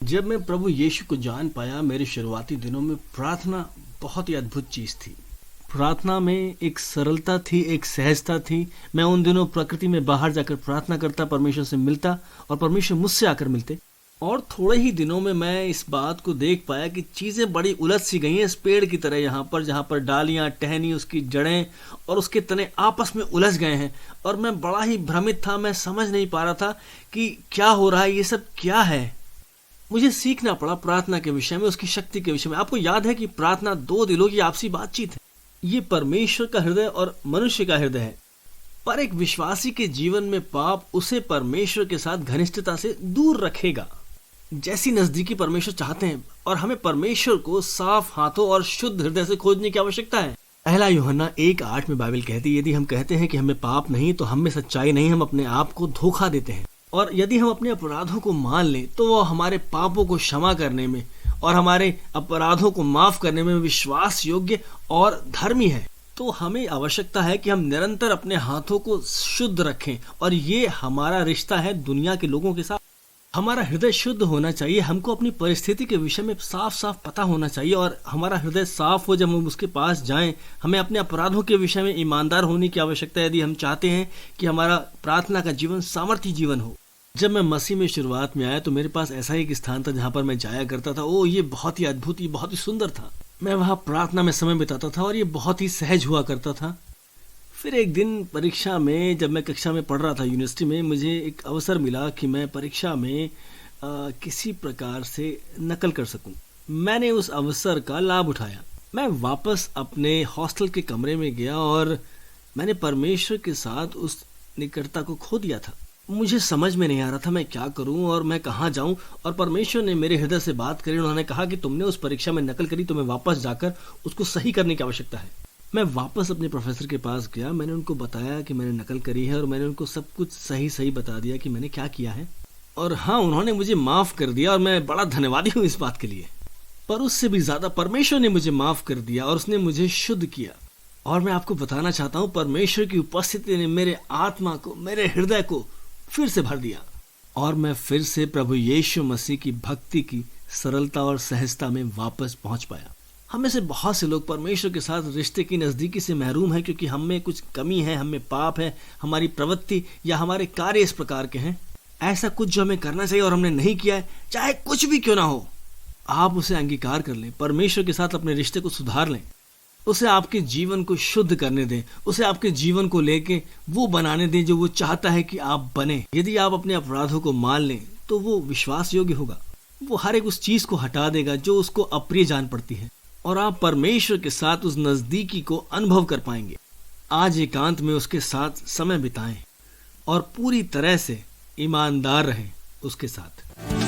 जब मैं प्रभु यीशु को जान पाया, मेरे शुरुआती दिनों में प्रार्थना बहुत ही अद्भुत चीज थी। प्रार्थना में एक सरलता थी, एक सहजता थी। मैं उन दिनों प्रकृति में बाहर जाकर प्रार्थना करता, परमेश्वर से मिलता और परमेश्वर मुझसे आकर मिलते। और थोड़े ही दिनों में मैं इस बात को देख पाया कि चीजें बड़ी उलझ सी गई हैं, इस पेड़ की तरह। यहाँ पर जहाँ पर डालियां, टहनी, उसकी जड़ें और उसके तने आपस में उलझ गए हैं। और मैं बड़ा ही भ्रमित था, मैं समझ नहीं पा रहा था कि क्या हो रहा है, ये सब क्या है। मुझे सीखना पड़ा प्रार्थना के विषय में, उसकी शक्ति के विषय में। आपको याद है कि प्रार्थना दो दिलों की आपसी बातचीत है। ये परमेश्वर का हृदय और मनुष्य का हृदय है। पर एक विश्वासी के जीवन में पाप उसे परमेश्वर के साथ घनिष्ठता से दूर रखेगा। जैसी नजदीकी परमेश्वर चाहते हैं, और हमें परमेश्वर को साफ हाथों और शुद्ध हृदय से खोजने की आवश्यकता है। पहला यूहन्ना 1:8 में बाइबल कहती है, यदि हम कहते हैं कि हमें पाप नहीं तो हम में सच्चाई नहीं, हम अपने आप को धोखा देते हैं। और यदि हम अपने अपराधों को मान लें तो वो हमारे पापों को क्षमा करने में और हमारे अपराधों को माफ करने में विश्वास योग्य और धर्मी है। तो हमें आवश्यकता है कि हम निरंतर अपने हाथों को शुद्ध रखें, और ये हमारा रिश्ता है दुनिया के लोगों के साथ। हमारा हृदय शुद्ध होना चाहिए। हमको अपनी परिस्थिति के विषय में साफ साफ पता होना चाहिए, और हमारा हृदय साफ हो जब हम उसके पास जाएं। हमें अपने अपराधों के विषय में ईमानदार होने की आवश्यकता है, यदि हम चाहते हैं कि हमारा प्रार्थना का जीवन सामर्थ्य जीवन हो। जब मैं मसीह में शुरुआत में आया तो मेरे पास ऐसा ही एक स्थान था जहाँ पर मैं जाया करता था। ये बहुत ही अद्भुत, ये बहुत ही सुंदर था। मैं वहाँ प्रार्थना में समय बिताता था और ये बहुत ही सहज हुआ करता था। फिर एक दिन परीक्षा में, जब मैं कक्षा में पढ़ रहा था यूनिवर्सिटी में, मुझे एक अवसर मिला कि मैं परीक्षा में किसी प्रकार से नकल कर सकूं। मैंने उस अवसर का लाभ उठाया। मैं वापस अपने हॉस्टल के कमरे में गया और मैंने परमेश्वर के साथ उस निकटता को खो दिया था। मुझे समझ में नहीं आ रहा था मैं क्या करूं और मैं कहाँ जाऊं। और परमेश्वर ने मेरे हृदय से बात करी। उन्होंने कहा कि तुमने उस परीक्षा में नकल करी, तुम्हें वापस जाकर उसको सही करने की आवश्यकता है। मैं वापस अपने प्रोफेसर के पास गया। मैंने उनको बताया कि मैंने नकल करी है और मैंने उनको सब कुछ सही सही बता दिया कि मैंने क्या किया है। और हाँ, उन्होंने मुझे माफ कर दिया और मैं बड़ा धन्यवादी हूँ इस बात के लिए। पर उससे भी ज्यादा परमेश्वर ने मुझे माफ कर दिया और उसने मुझे शुद्ध किया। और मैं आपको बताना चाहता हूँ, परमेश्वर की उपस्थिति ने मेरे आत्मा को, मेरे हृदय को फिर से भर दिया, और मैं फिर से प्रभु यीशु मसीह की भक्ति की सरलता और सहजता में वापस पहुंच पाया। हमें से बहुत से लोग परमेश्वर के साथ रिश्ते की नजदीकी से महरूम हैं, क्योंकि हम में कुछ कमी है, हम में पाप है, हमारी प्रवृत्ति या हमारे कार्य इस प्रकार के हैं। ऐसा कुछ जो हमें करना चाहिए और हमने नहीं किया है, चाहे कुछ भी क्यों ना हो, आप उसे अंगीकार कर लें। परमेश्वर के साथ अपने रिश्ते को सुधार लें, उसे आपके जीवन को शुद्ध करने दें, उसे आपके जीवन को लेके वो बनाने दें जो वो चाहता है कि आप बने। यदि आप अपने अपराधों को मान लें तो वो विश्वास योग्य होगा। वो हर एक उस चीज को हटा देगा जो उसको अप्रिय जान पड़ती है, और आप परमेश्वर के साथ उस नजदीकी को अनुभव कर पाएंगे। आज एकांत में उसके साथ समय बिताएं और पूरी तरह से ईमानदार रहें उसके साथ।